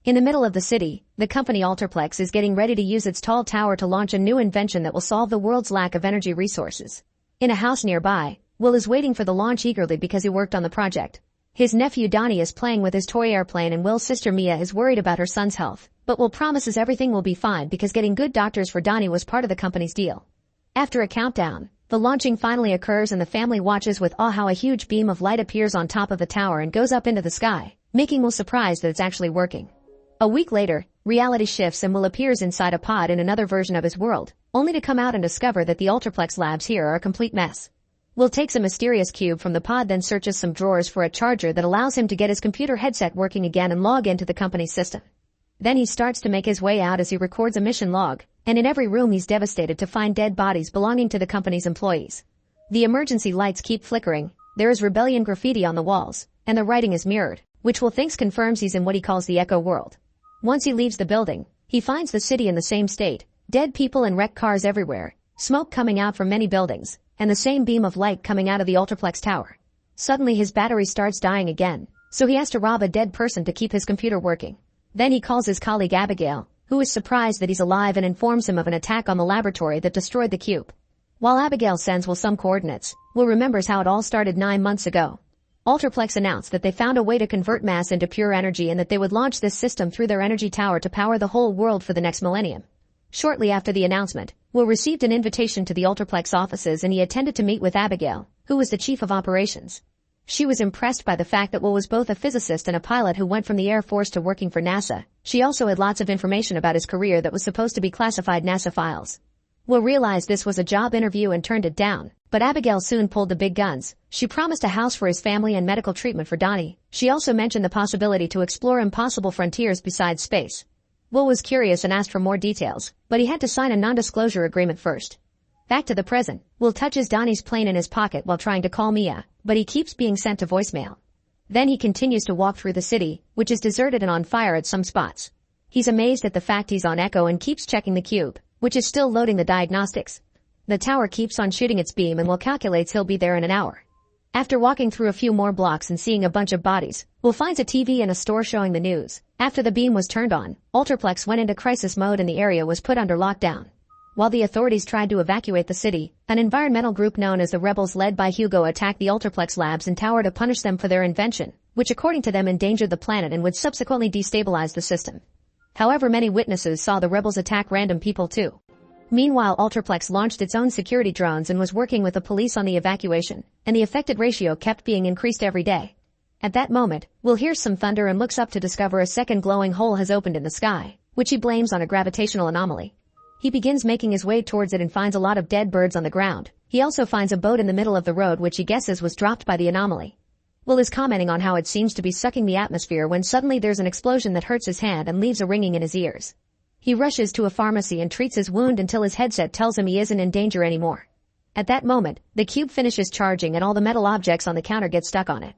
In the middle of the city, the company Alterplex is getting ready to use its tall tower to launch a new invention that will solve the world's lack of energy resources. In a house nearby, Will is waiting for the launch eagerly because he worked on the project. His nephew Donnie is playing with his toy airplane and Will's sister Mia is worried about her son's health, but Will promises everything will be fine because getting good doctors for Donnie was part of the company's deal. After a countdown, the launching finally occurs and the family watches with awe how a huge beam of light appears on top of the tower and goes up into the sky, making Will surprised that it's actually working. A week later, reality shifts and Will appears inside a pod in another version of his world, only to come out and discover that the Alterplex labs here are a complete mess. Will takes a mysterious cube from the pod then searches some drawers for a charger that allows him to get his computer headset working again and log into the company's system. Then he starts to make his way out as he records a mission log, and in every room he's devastated to find dead bodies belonging to the company's employees. The emergency lights keep flickering, there is rebellion graffiti on the walls, and the writing is mirrored, which Will thinks confirms he's in what he calls the Echo world. Once he leaves the building, he finds the city in the same state, dead people and wrecked cars everywhere, smoke coming out from many buildings, and the same beam of light coming out of the Alterplex tower. Suddenly his battery starts dying again, so he has to rob a dead person to keep his computer working. Then he calls his colleague Abigail, who is surprised that he's alive and informs him of an attack on the laboratory that destroyed the cube. While Abigail sends Will some coordinates, Will remembers how it all started 9 months ago. Alterplex announced that they found a way to convert mass into pure energy and that they would launch this system through their energy tower to power the whole world for the next millennium. Shortly after the announcement, Will received an invitation to the Alterplex offices and he attended to meet with Abigail, who was the chief of operations. She was impressed by the fact that Will was both a physicist and a pilot who went from the Air Force to working for NASA. She also had lots of information about his career that was supposed to be classified NASA files. Will realized this was a job interview and turned it down, but Abigail soon pulled the big guns. She promised a house for his family and medical treatment for Donnie. She also mentioned the possibility to explore impossible frontiers besides space. Will was curious and asked for more details, but he had to sign a non-disclosure agreement first. Back to the present, Will touches Donnie's plane in his pocket while trying to call Mia, but he keeps being sent to voicemail. Then he continues to walk through the city, which is deserted and on fire at some spots. He's amazed at the fact he's on Echo and keeps checking the cube, which is still loading the diagnostics. The tower keeps on shooting its beam and Will calculates he'll be there in an hour. After walking through a few more blocks and seeing a bunch of bodies, Will finds a TV in a store showing the news. After the beam was turned on, Alterplex went into crisis mode and the area was put under lockdown. While the authorities tried to evacuate the city, an environmental group known as the Rebels led by Hugo attacked the Alterplex labs and tower to punish them for their invention, which according to them endangered the planet and would subsequently destabilize the system. However, many witnesses saw the Rebels attack random people too. Meanwhile, Alterplex launched its own security drones and was working with the police on the evacuation, and the affected ratio kept being increased every day. At that moment, Will hears some thunder and looks up to discover a second glowing hole has opened in the sky, which he blames on a gravitational anomaly. He begins making his way towards it and finds a lot of dead birds on the ground. He also finds a boat in the middle of the road which he guesses was dropped by the anomaly. Will is commenting on how it seems to be sucking the atmosphere when suddenly there's an explosion that hurts his hand and leaves a ringing in his ears. He rushes to a pharmacy and treats his wound until his headset tells him he isn't in danger anymore. At that moment, the cube finishes charging and all the metal objects on the counter get stuck on it.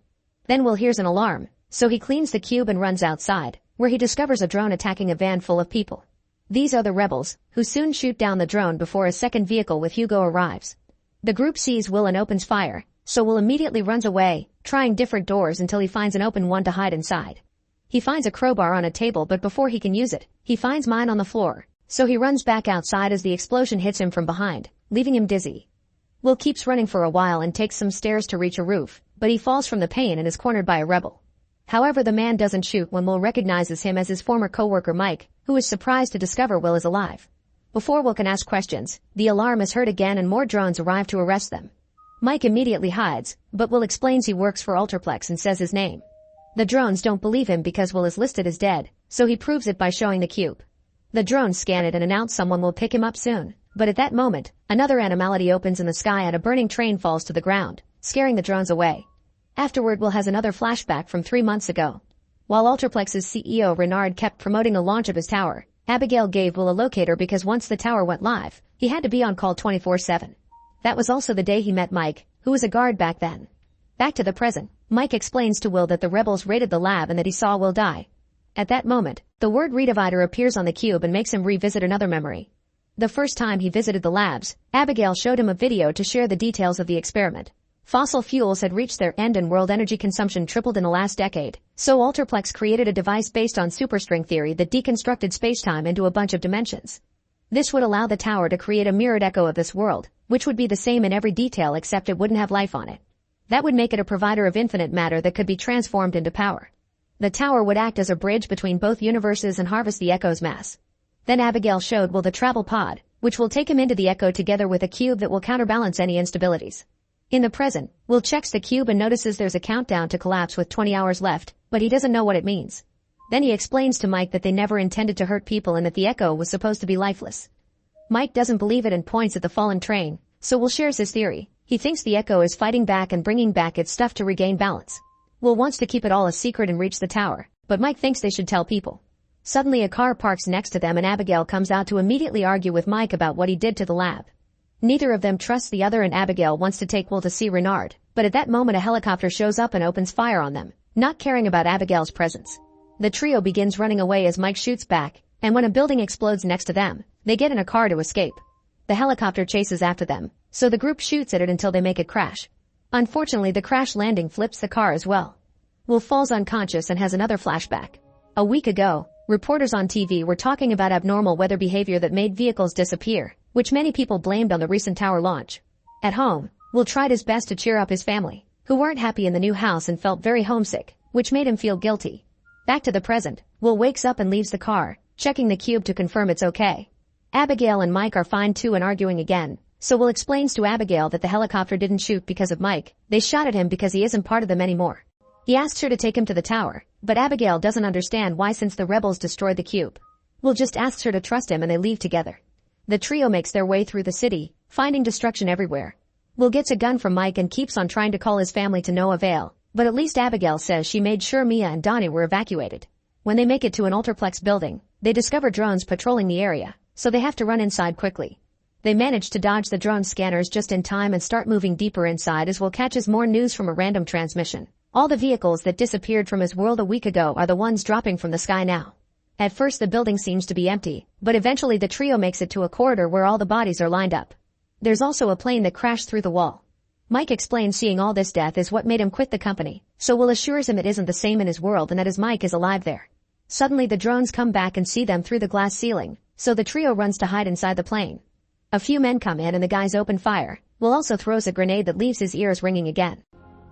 Then Will hears an alarm, so he cleans the cube and runs outside, where he discovers a drone attacking a van full of people. These are the Rebels, who soon shoot down the drone before a second vehicle with Hugo arrives. The group sees Will and opens fire, so Will immediately runs away, trying different doors until he finds an open one to hide inside. He finds a crowbar on a table but before he can use it, he finds mine on the floor, so he runs back outside as the explosion hits him from behind, leaving him dizzy. Will keeps running for a while and takes some stairs to reach a roof, but he falls from the pain and is cornered by a rebel. However, the man doesn't shoot when Will recognizes him as his former co-worker Mike, who is surprised to discover Will is alive. Before Will can ask questions, the alarm is heard again and more drones arrive to arrest them. Mike immediately hides, but Will explains he works for Alterplex and says his name. The drones don't believe him because Will is listed as dead, so he proves it by showing the cube. The drones scan it and announce someone will pick him up soon, but at that moment, another anomaly opens in the sky and a burning train falls to the ground, scaring the drones away. Afterward, Will has another flashback from 3 months ago. While Alterplex's CEO Renard kept promoting the launch of his tower, Abigail gave Will a locator because once the tower went live, he had to be on call 24/7. That was also the day he met Mike, who was a guard back then. Back to the present, Mike explains to Will that the rebels raided the lab and that he saw Will die. At that moment, the word redivider appears on the cube and makes him revisit another memory. The first time he visited the labs, Abigail showed him a video to share the details of the experiment. Fossil fuels had reached their end and world energy consumption tripled in the last decade, so Alterplex created a device based on superstring theory that deconstructed spacetime into a bunch of dimensions. This would allow the tower to create a mirrored echo of this world, which would be the same in every detail except it wouldn't have life on it. That would make it a provider of infinite matter that could be transformed into power. The tower would act as a bridge between both universes and harvest the echo's mass. Then Abigail showed Will the travel pod, which will take him into the echo together with a cube that will counterbalance any instabilities. In the present, Will checks the cube and notices there's a countdown to collapse with 20 hours left, but he doesn't know what it means. Then he explains to Mike that they never intended to hurt people and that the echo was supposed to be lifeless. Mike doesn't believe it and points at the fallen train, so Will shares his theory. He thinks the echo is fighting back and bringing back its stuff to regain balance. Will wants to keep it all a secret and reach the tower, but Mike thinks they should tell people. Suddenly a car parks next to them and Abigail comes out to immediately argue with Mike about what he did to the lab. Neither of them trusts the other and Abigail wants to take Will to see Renard, but at that moment a helicopter shows up and opens fire on them, not caring about Abigail's presence. The trio begins running away as Mike shoots back, and when a building explodes next to them, they get in a car to escape. The helicopter chases after them, so the group shoots at it until they make it crash. Unfortunately, the crash landing flips the car as well. Will falls unconscious and has another flashback. A week ago, reporters on TV were talking about abnormal weather behavior that made vehicles disappear, which many people blamed on the recent tower launch. At home, Will tried his best to cheer up his family, who weren't happy in the new house and felt very homesick, which made him feel guilty. Back to the present, Will wakes up and leaves the car, checking the cube to confirm it's okay. Abigail and Mike are fine too and arguing again, so Will explains to Abigail that the helicopter didn't shoot because of Mike, they shot at him because he isn't part of them anymore. He asks her to take him to the tower, but Abigail doesn't understand why since the rebels destroyed the cube. Will just asks her to trust him and they leave together. The trio makes their way through the city, finding destruction everywhere. Will gets a gun from Mike and keeps on trying to call his family to no avail, but at least Abigail says she made sure Mia and Donnie were evacuated. When they make it to an Alterplex building, they discover drones patrolling the area, so they have to run inside quickly. They manage to dodge the drone scanners just in time and start moving deeper inside as Will catches more news from a random transmission. All the vehicles that disappeared from his world a week ago are the ones dropping from the sky now. At first the building seems to be empty, but eventually the trio makes it to a corridor where all the bodies are lined up. There's also a plane that crashed through the wall. Mike explains seeing all this death is what made him quit the company, so Will assures him it isn't the same in his world and that his Mike is alive there. Suddenly the drones come back and see them through the glass ceiling, so the trio runs to hide inside the plane. A few men come in and the guys open fire. Will also throws a grenade that leaves his ears ringing again.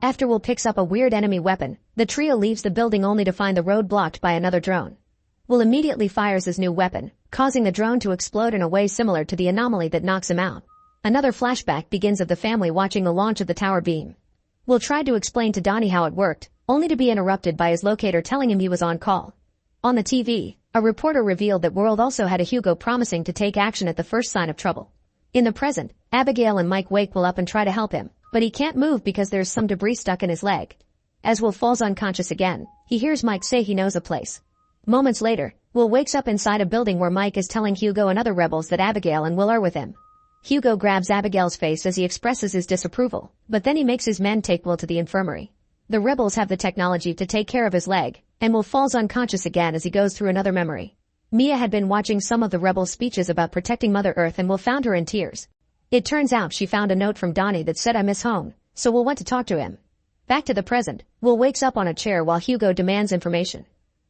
After Will picks up a weird enemy weapon, the trio leaves the building only to find the road blocked by another drone. Will immediately fires his new weapon, causing the drone to explode in a way similar to the anomaly that knocks him out. Another flashback begins of the family watching the launch of the tower beam. Will tried to explain to Donnie how it worked, only to be interrupted by his locator telling him he was on call. On the TV, a reporter revealed that World also had a Hugo promising to take action at the first sign of trouble. In the present, Abigail and Mike wake Will up and try to help him, but he can't move because there's some debris stuck in his leg. As Will falls unconscious again, he hears Mike say he knows a place. Moments later, Will wakes up inside a building where Mike is telling Hugo and other rebels that Abigail and Will are with him. Hugo grabs Abigail's face as he expresses his disapproval, but then he makes his men take Will to the infirmary. The rebels have the technology to take care of his leg, and Will falls unconscious again as he goes through another memory. Mia had been watching some of the rebels' speeches about protecting Mother Earth and Will found her in tears. It turns out she found a note from Donnie that said I miss home, so Will went to talk to him. Back to the present, Will wakes up on a chair while Hugo demands information.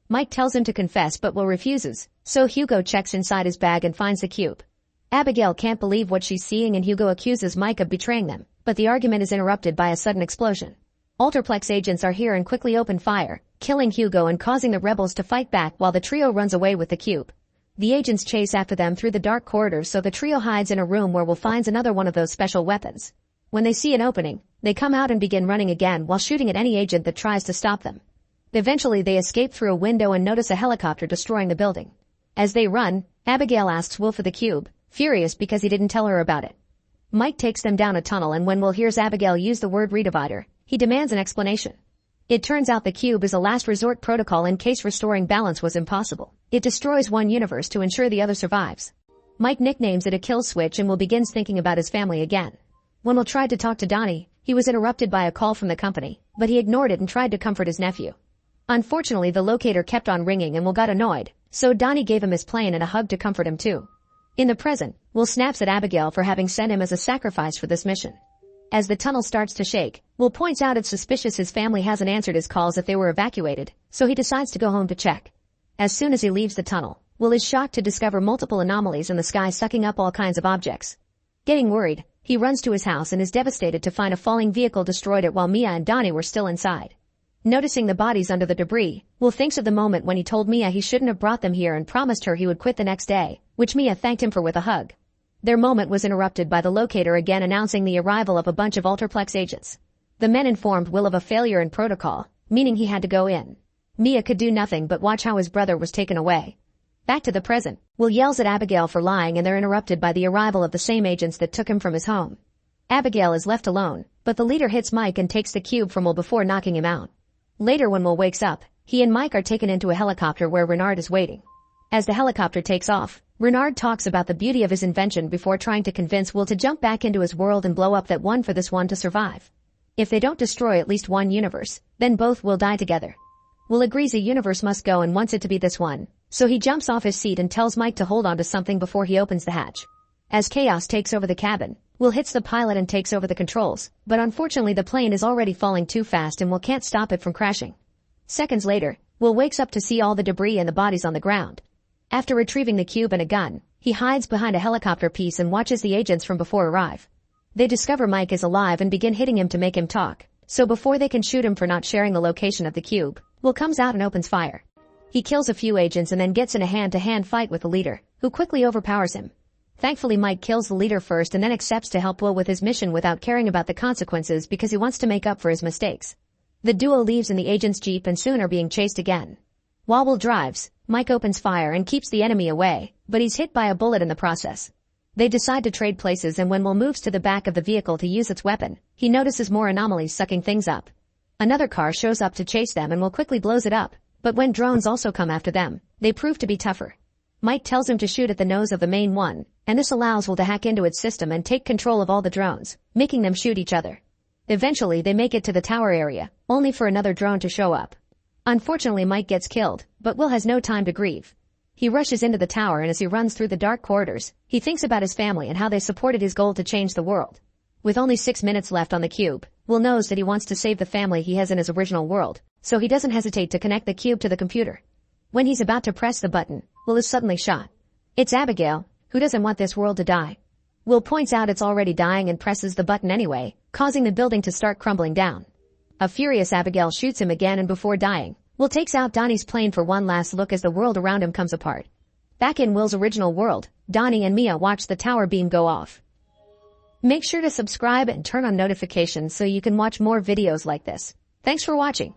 Mike tells him to confess but Will refuses, so Hugo checks inside his bag and finds the cube. Abigail can't believe what she's seeing and Hugo accuses Mike of betraying them, but the argument is interrupted by a sudden explosion. Alterplex agents are here and quickly open fire, killing Hugo and causing the rebels to fight back while the trio runs away with the cube. The agents chase after them through the dark corridors so the trio hides in a room where Will finds another one of those special weapons. When they see an opening, they come out and begin running again while shooting at any agent that tries to stop them. Eventually they escape through a window and notice a helicopter destroying the building. As they run, Abigail asks Will for the cube, furious because he didn't tell her about it. Mike takes them down a tunnel and when Will hears Abigail use the word redivider, he demands an explanation. It turns out the cube is a last resort protocol in case restoring balance was impossible. It destroys one universe to ensure the other survives. Mike nicknames it a kill switch and Will begins thinking about his family again. When Will tried to talk to Donnie, he was interrupted by a call from the company, but he ignored it and tried to comfort his nephew. Unfortunately, the locator kept on ringing and Will got annoyed, so Donnie gave him his plane and a hug to comfort him too. In the present, Will snaps at Abigail for having sent him as a sacrifice for this mission. As the tunnel starts to shake, Will points out it's suspicious his family hasn't answered his calls if they were evacuated, so he decides to go home to check. As soon as he leaves the tunnel, Will is shocked to discover multiple anomalies in the sky sucking up all kinds of objects. Getting worried, he runs to his house and is devastated to find a falling vehicle destroyed it while Mia and Donnie were still inside. Noticing the bodies under the debris, Will thinks of the moment when he told Mia he shouldn't have brought them here and promised her he would quit the next day, which Mia thanked him for with a hug. Their moment was interrupted by the locator again announcing the arrival of a bunch of Ultraplex agents. The men informed Will of a failure in protocol, meaning he had to go in. Mia could do nothing but watch how his brother was taken away. Back to the present, Will yells at Abigail for lying and they're interrupted by the arrival of the same agents that took him from his home. Abigail is left alone, but the leader hits Mike and takes the cube from Will before knocking him out. Later when Will wakes up, he and Mike are taken into a helicopter where Renard is waiting. As the helicopter takes off, Renard talks about the beauty of his invention before trying to convince Will to jump back into his world and blow up that one for this one to survive. If they don't destroy at least one universe, then both will die together. Will agrees a universe must go and wants it to be this one, so he jumps off his seat and tells Mike to hold on to something before he opens the hatch. As chaos takes over the cabin, Will hits the pilot and takes over the controls, but unfortunately the plane is already falling too fast and Will can't stop it from crashing. Seconds later, Will wakes up to see all the debris and the bodies on the ground. After retrieving the cube and a gun, he hides behind a helicopter piece and watches the agents from before arrive. They discover Mike is alive and begin hitting him to make him talk, so before they can shoot him for not sharing the location of the cube, Will comes out and opens fire. He kills a few agents and then gets in a hand-to-hand fight with the leader, who quickly overpowers him. Thankfully Mike kills the leader first and then accepts to help Will with his mission without caring about the consequences because he wants to make up for his mistakes. The duo leaves in the agent's jeep and soon are being chased again. While Will drives, Mike opens fire and keeps the enemy away, but he's hit by a bullet in the process. They decide to trade places and when Will moves to the back of the vehicle to use its weapon, he notices more anomalies sucking things up. Another car shows up to chase them and Will quickly blows it up, but when drones also come after them, they prove to be tougher. Mike tells him to shoot at the nose of the main one, and this allows Will to hack into its system and take control of all the drones, making them shoot each other. Eventually they make it to the tower area, only for another drone to show up. Unfortunately Mike gets killed, but Will has no time to grieve. He rushes into the tower and as he runs through the dark corridors, he thinks about his family and how they supported his goal to change the world. With only 6 minutes left on the cube, Will knows that he wants to save the family he has in his original world, so he doesn't hesitate to connect the cube to the computer. When he's about to press the button, Will is suddenly shot. It's Abigail, who doesn't want this world to die. Will points out it's already dying and presses the button anyway, causing the building to start crumbling down. A furious Abigail shoots him again and before dying, Will takes out Donnie's plane for one last look as the world around him comes apart. Back in Will's original world, Donnie and Mia watch the tower beam go off. Make sure to subscribe and turn on notifications so you can watch more videos like this. Thanks for watching.